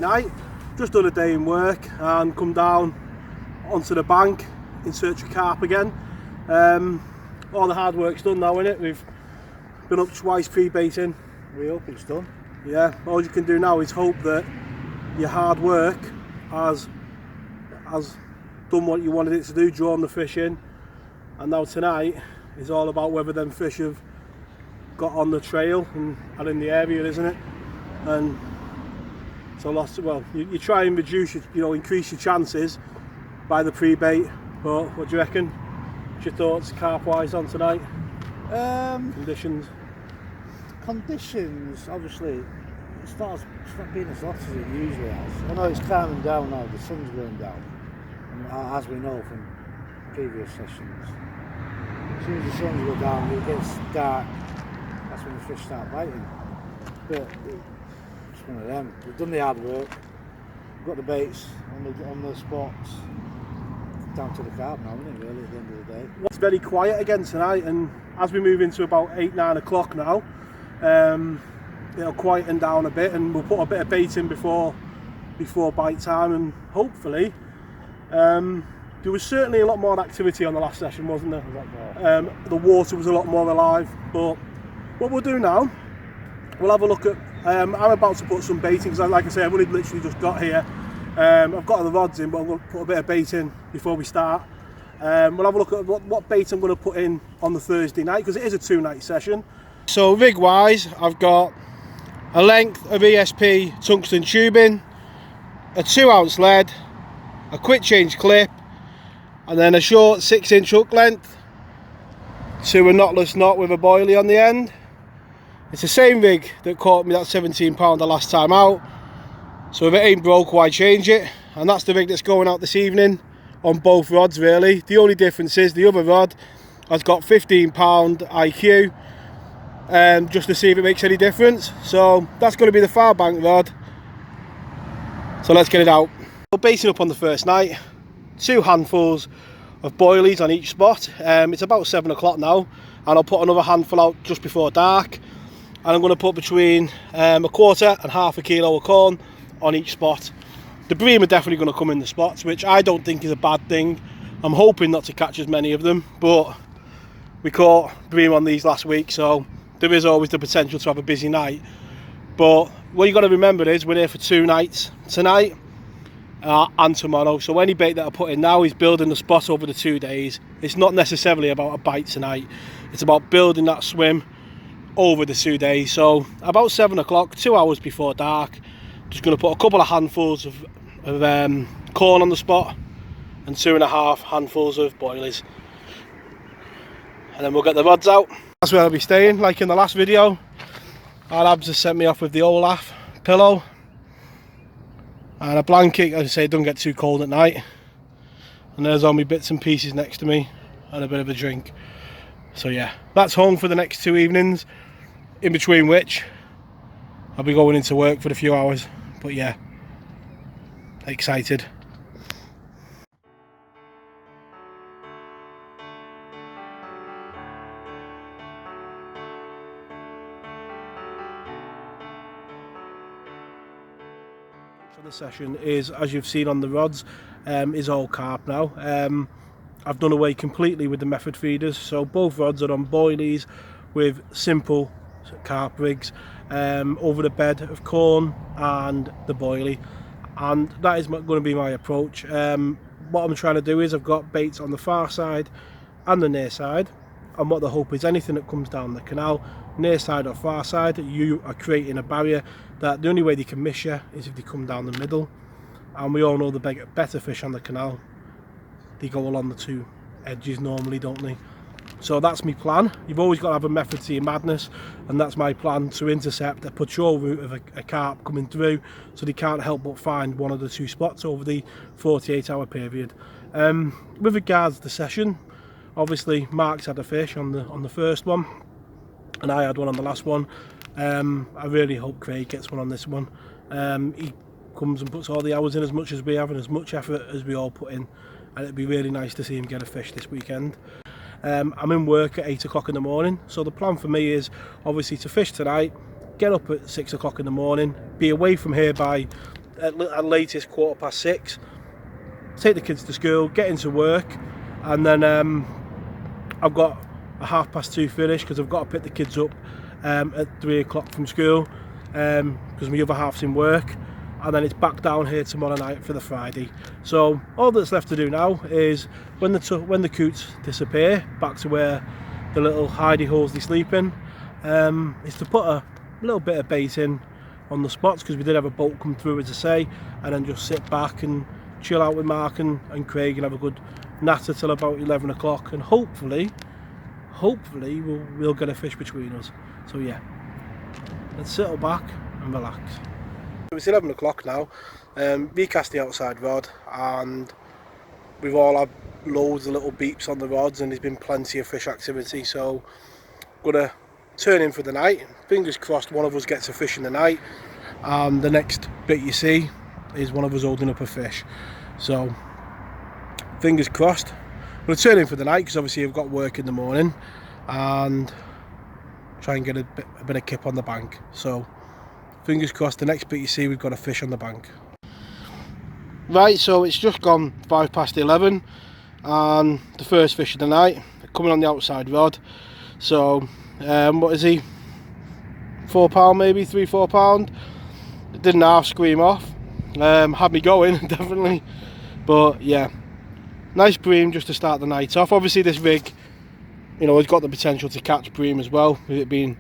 night. Just done a day in work and come down onto the bank in search of carp again. All the hard work's done now, innit? We've been up twice pre-baiting. We hope it's done. Yeah, all you can do now is hope that your hard work has done what you wanted it to do, drawn the fish in. And now tonight is all about whether them fish have got on the trail and are in the area, isn't it? And so you try and reduce, increase your chances by the pre-bait. But what do you reckon? What's your thoughts carp-wise on tonight? Conditions? Conditions, obviously, it's not being as hot as it usually has. I know it's calming down now, the sun's going down, and as we know from previous sessions, as soon as the sun goes down, it gets dark, that's when the fish start biting. But it's one of them. We've done the hard work, we've got the baits on the spots, down to the carp now, isn't it, really, at the end of the day. It's very quiet again tonight, and as we move into about 8-9 o'clock now, it'll quieten down a bit, and we'll put a bit of bait in before bite time, and hopefully there was certainly a lot more activity on the last session, wasn't there? The water was a lot more alive. But what we'll do now, we'll have a look at I'm about to put some bait in, because like I say, I've only literally just got here. I've got the rods in, but I'm going to put a bit of bait in before we start. We'll have a look at what bait I'm going to put in on the Thursday night, because it is a 2-night session. So rig wise, I've got a length of ESP tungsten tubing, a 2-ounce lead, a quick change clip, and then a short 6-inch hook length to a knotless knot with a boilie on the end. It's the same rig that caught me that 17 pounder last time out, so if it ain't broke, why change it? And that's the rig that's going out this evening on both rods, really. The only difference is the other rod has got 15 pound IQ, just to see if it makes any difference. So that's going to be the far bank rod, so let's get it out. We're baiting up on the first night, 2 handfuls of boilies on each spot. It's about 7 o'clock now, and I'll put another handful out just before dark, and I'm going to put between a quarter and half a kilo of corn on each spot. The bream are definitely going to come in the spots, which I don't think is a bad thing. I'm hoping not to catch as many of them, but we caught bream on these last week, so there is always the potential to have a busy night. But what you've got to remember is we're here for 2 nights, tonight and tomorrow. So any bait that I put in now is building the spot over the 2 days. It's not necessarily about a bite tonight, it's about building that swim over the 2 days. So about 7 o'clock, 2 hours before dark, just going to put a couple of handfuls of corn on the spot and 2.5 handfuls of boilies, and then we'll get the rods out. That's where I'll be staying. Like in the last video, our labs has sent me off with the Olaf pillow and a blanket. As I say, it doesn't get too cold at night, and there's all my bits and pieces next to me and a bit of a drink. So yeah, that's home for the next 2 evenings, in between which I'll be going into work for a few hours. But yeah, excited. So the session is, as you've seen on the rods, is all carp now. I've done away completely with the method feeders, so both rods are on boilies with simple carp rigs over the bed of corn and the boilie, and that is going to be my approach. What I'm trying to do is I've got baits on the far side and the near side, and what the hope is anything that comes down the canal, near side or far side, you are creating a barrier that the only way they can miss you is if they come down the middle. And we all know the better fish on the canal, they go along the 2 edges normally, don't they? So that's my plan. You've always got to have a method to your madness, and that's my plan, to intercept a patrol route of a carp coming through, so they can't help but find one of the 2 spots over the 48-hour period. With regards to the session, obviously Mark's had a fish on the first one, and I had one on the last one. I really hope Craig gets one on this one. He comes and puts all the hours in, as much as we have and as much effort as we all put in, and it'd be really nice to see him get a fish this weekend. I'm in work at 8 o'clock in the morning, so the plan for me is obviously to fish tonight, get up at 6 o'clock in the morning, be away from here by at latest 6:15. Take the kids to school, get into work, and then I've got a 2:30 finish because I've got to pick the kids up at 3 o'clock from school because my other half's in work, and then it's back down here tomorrow night for the Friday. So all that's left to do now is when the coots disappear back to where the little hidey holes they sleep in, is to put a little bit of bait in on the spots, because we did have a boat come through, as I say, and then just sit back and chill out with Mark and Craig and have a good natter till about 11 o'clock, and hopefully we'll get a fish between us. So yeah, let's settle back and relax. It's 11 o'clock now. We cast the outside rod, and we've all had loads of little beeps on the rods, and there's been plenty of fish activity, so gonna turn in for the night. Fingers crossed one of us gets a fish in the night, and the next bit you see is one of us holding up a fish. So fingers crossed. I'm gonna turn in for the night because obviously I've got work in the morning, and try and get a bit of kip on the bank. So fingers crossed, the next bit you see we've got a fish on the bank. Right, so it's just gone 11:05, and the first fish of the night coming on the outside rod. So what is he, £4 maybe, £3-4 pound. It didn't half scream off, had me going definitely, but yeah, nice bream just to start the night off. Obviously this rig, you know, it's got the potential to catch bream as well, with it being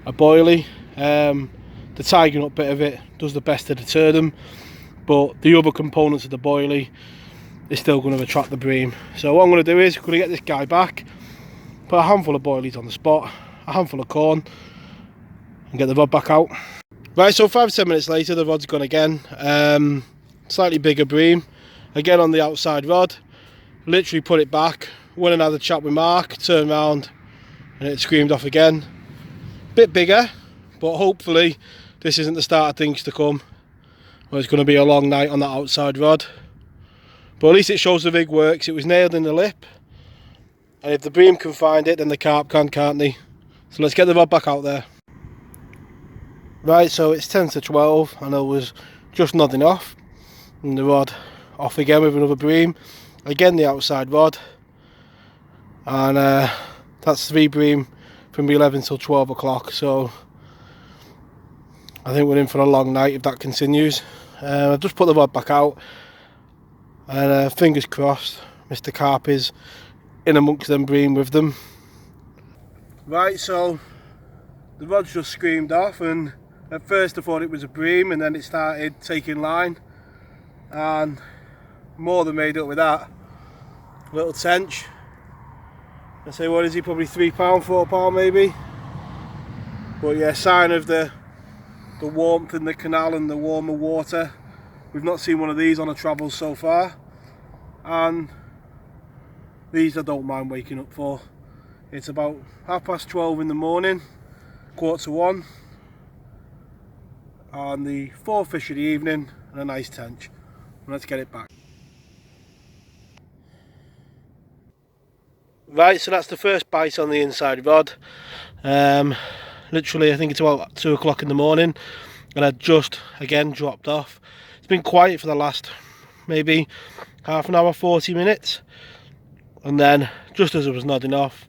a boilie. The tiger nut bit of it does the best to deter them, but the other components of the boilie is still going to attract the bream. So what I'm going to do is I'm going to get this guy back, put a handful of boilies on the spot, a handful of corn, and get the rod back out. Right, so 5-10 minutes later the rod's gone again. Slightly bigger bream, again on the outside rod. Literally put it back, went and had a chat with Mark, turned around and it screamed off again. Bit bigger, but hopefully this isn't the start of things to come. Well, it's going to be a long night on that outside rod, but at least it shows the rig works. It was nailed in the lip, and if the bream can find it, then the carp can, can't they? So let's get the rod back out there. Right, so it's 10 to 12 and I was just nodding off, and the rod off again with another bream, again the outside rod, and that's 3 bream from 11 till 12 o'clock. So I think we're in for a long night if that continues. I've just put the rod back out, and fingers crossed Mr. Carp is in amongst them bream with them. Right, so the rod's just screamed off, and at first I thought it was a bream, and then it started taking line, and more than made up with that. Little tench. I say, what is he, probably £3, £4 maybe? But yeah, sign of the warmth in the canal and the warmer water. We've not seen one of these on a travel so far, and these I don't mind waking up for. It's about 12:30 in the morning, 1:45, and the 4th fish of the evening, and a nice tench. Let's get it back. Right, so that's the first bite on the inside rod. Literally I think it's about 2 o'clock in the morning, and I just again dropped off. It's been quiet for the last maybe half an hour, 40 minutes, and then just as I was nodding off,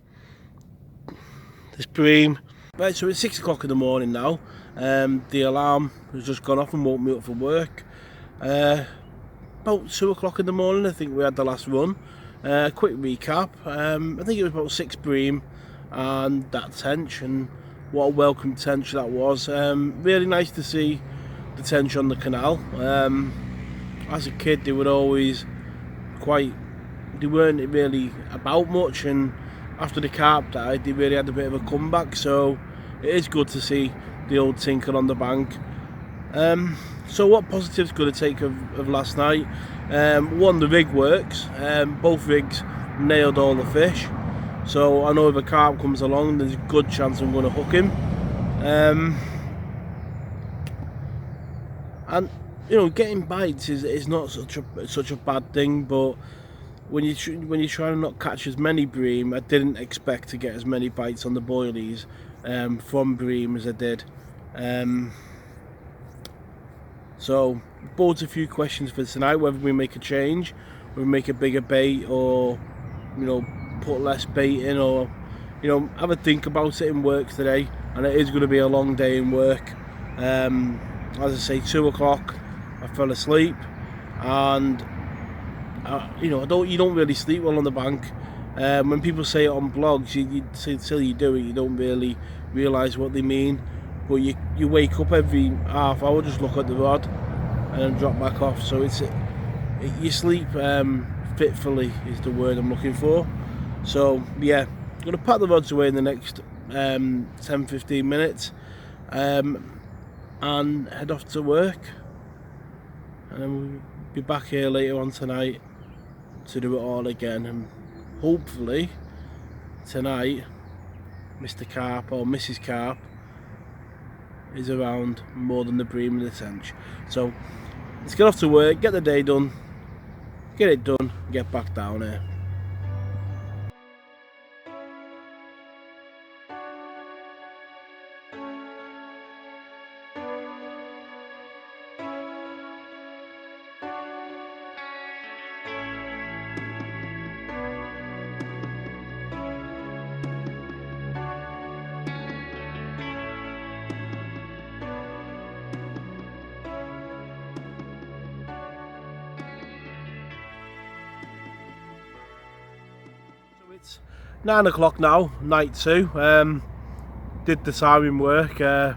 this bream. Right, so it's 6 o'clock in the morning now. The alarm has just gone off and woke me up for work. About 2 o'clock in the morning I think we had the last run. Quick recap, I think it was about 6 bream and that tench, and what a welcome tench that was. Really nice to see the tench on the canal. As a kid they were always they weren't really about much, and after the carp died they really had a bit of a comeback, so it is good to see the old tinker on the bank. So what positives could I take of last night? One, the rig works. Both rigs nailed all the fish, so I know if a carp comes along there's a good chance I'm going to hook him. And you know, getting bites is not such a bad thing, but when you try to not catch as many bream, I didn't expect to get as many bites on the boilies from bream as I did. So posed a few questions for tonight, whether we make a change, whether we make a bigger bait, or put less bait in, or have a think about it in work today. And it is going to be a long day in work. As I say, 2 o'clock I fell asleep, and you don't really sleep well on the bank. When people say it on blogs, until you do it, you don't really realise what they mean. But you wake up every half hour, just look at the rod, and then drop back off. So you sleep fitfully is the word I'm looking for. So yeah, I'm going to pack the rods away in the next 10-15 minutes, and head off to work, and then we'll be back here later on tonight to do it all again. And hopefully tonight Mr. Carp or Mrs. Carp is around more than the bream and the tench. So let's get off to work, get the day done, get it done, get back down here. It's 9 o'clock now, night 2. Did the timing work. Yeah,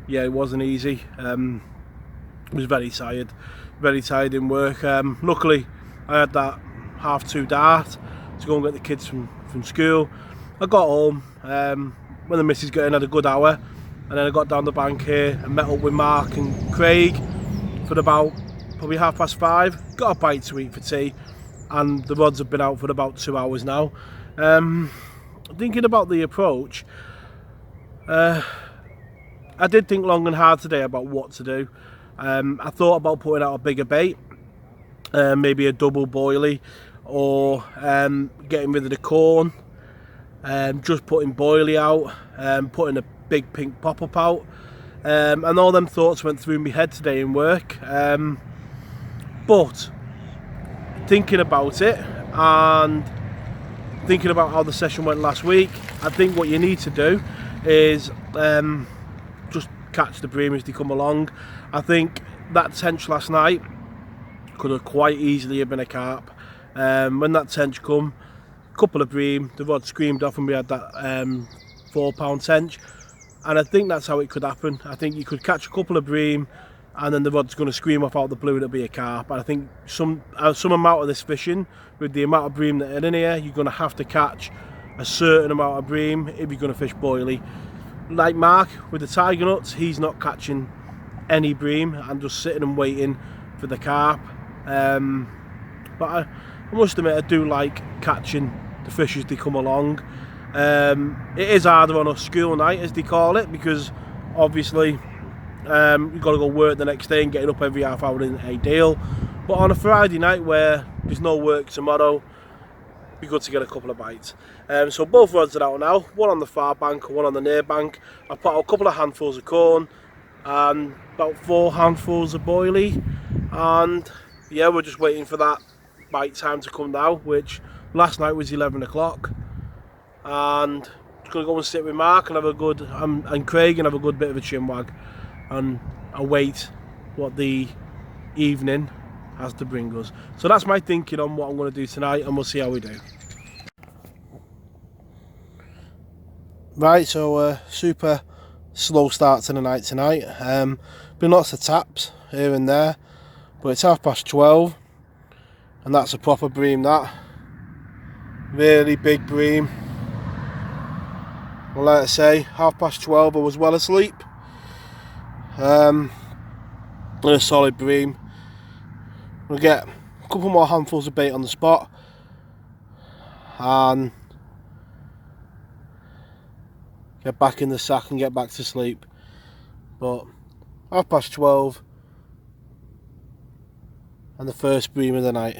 it wasn't easy. Was very tired in work. Luckily I had that 2:30 dart to go and get the kids from school. I got home when the missus got in, had a good hour, and then I got down the bank here and met up with Mark and Craig for about probably 5:30. Got a bite to eat for tea, and the rods have been out for about 2 hours now. Thinking about the approach, I did think long and hard today about what to do. I thought about putting out a bigger bait, maybe a double boilie, or getting rid of the corn, just putting boilie out, putting a big pink pop-up out, and all them thoughts went through my head today in work. But thinking about it and thinking about how the session went last week, I think what you need to do is just catch the bream as they come along. I think that tench last night could have quite easily have been a carp. When that tench come, couple of bream, the rod screamed off and we had that 4-pound tench, and I think that's how it could happen. I think you could catch a couple of bream and then the rod's going to scream off out the blue, it'll be a carp. And I think some amount of this fishing, with the amount of bream that are in here, you're going to have to catch a certain amount of bream if you're going to fish boilie. Like Mark with the tiger nuts, he's not catching any bream and just sitting and waiting for the carp. But I must admit, I do like catching the fish as they come along. It is harder on a school night, as they call it, because obviously you've got to go work the next day, and getting up every half hour isn't ideal. But on a Friday night where there's no work tomorrow, it'd be good to get a couple of bites. So both rods are out now, one on the far bank and one on the near bank. I put out a couple of handfuls of corn and about 4 handfuls of boilie, and yeah, we're just waiting for that bite time to come now, which last night was 11 o'clock. And just going to go and sit with Mark and have a good, and Craig, and have a good bit of a chinwag and await what the evening has to bring us. So that's my thinking on what I'm going to do tonight, and we'll see how we do. Right, so super slow start to the night tonight. Been lots of taps here and there, but it's 12:30 and that's a proper bream, that. Really big bream. Well, like I say, 12:30 I was well asleep. And a solid bream. We'll get a couple more handfuls of bait on the spot and get back in the sack and get back to sleep. But 12:30 and the first bream of the night.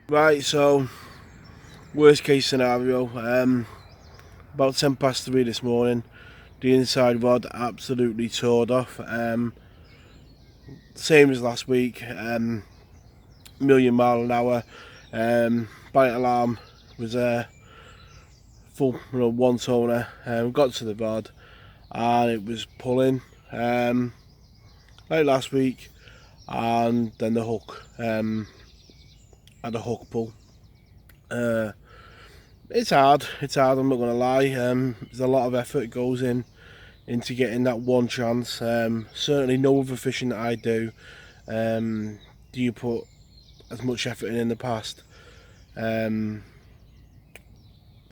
Right, so worst case scenario, about 3:10 this morning, the inside rod absolutely tore off. Same as last week, million mile an hour. Bite alarm was full, one toner. Got to the rod and it was pulling like last week, and then the hook had a hook pull. It's hard, I'm not gonna lie. There's a lot of effort goes into getting that one chance. Certainly no other fishing that I do you put as much effort in the past for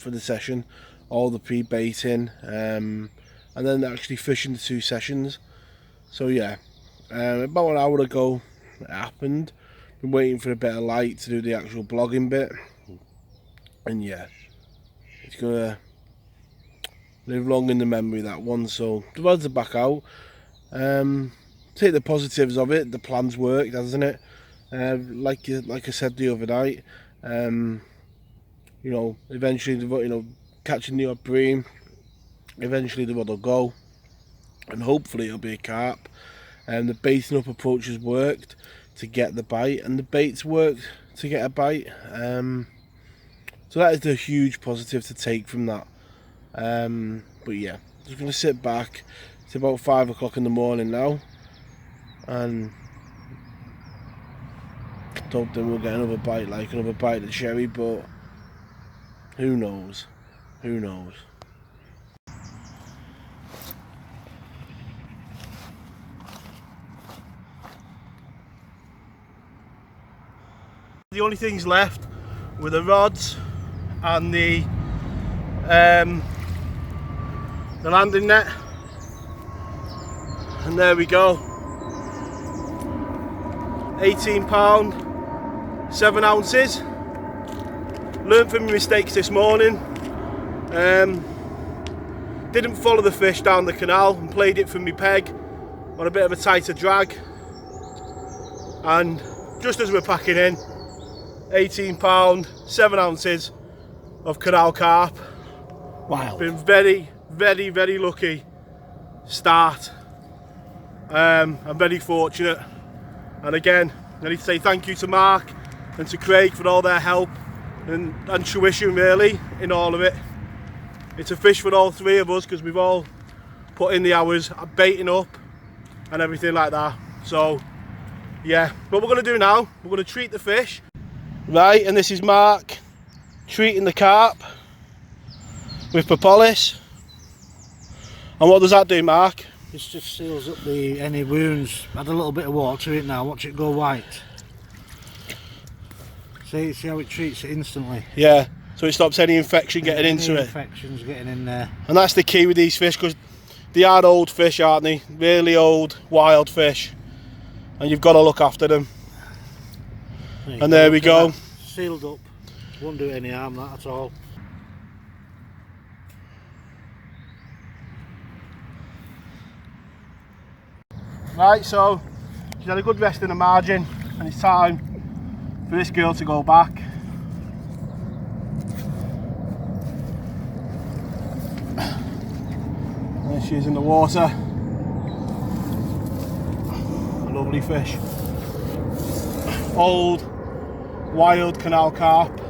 the session, all the pre-baiting, and then actually fishing the 2 sessions. So yeah, about an hour ago it happened. Been waiting for a bit of light to do the actual blogging bit, and yeah, it's gonna live long in the memory, that one. So the rods are back out. Take the positives of it. The plan's worked, hasn't it? Like I said the other night, eventually catching the odd bream, eventually the rod will go, and hopefully it'll be a carp. And the baiting up approach has worked to get the bite, and the bait's worked to get a bite. So that is the huge positive to take from that. But yeah, just gonna sit back. It's about 5 o'clock in the morning now, and I don't think we'll get another bite of cherry, but who knows? Who knows? The only things left were the rods and the landing net, and there we go. 18 pound, 7 ounces. Learned from my mistakes this morning. Didn't follow the fish down the canal and played it from my peg on a bit of a tighter drag, and just as we're packing in, 18 pound, 7 ounces of canal carp. Wow. Been very, very, very lucky start. I'm very fortunate, and again I need to say thank you to Mark and to Craig for all their help and tuition really in all of it. It's a fish for all 3 of us because we've all put in the hours baiting up and everything like that. So yeah, what we're going to do now, we're going to treat the fish. Right, and this is Mark treating the carp with propolis. And what does that do, Mark? This just seals up any wounds. Add a little bit of water to it now, watch it go white. See how it treats it instantly. Yeah, so it stops any infection getting into it. Infections getting in there. And that's the key with these fish, because they are old fish, aren't they? Really old, wild fish. And you've got to look after them. And there we go. Sealed up. Won't do any harm, that at all. Right, so she's had a good rest in the margin, and it's time for this girl to go back. There she is in the water. A lovely fish. Old, wild canal carp.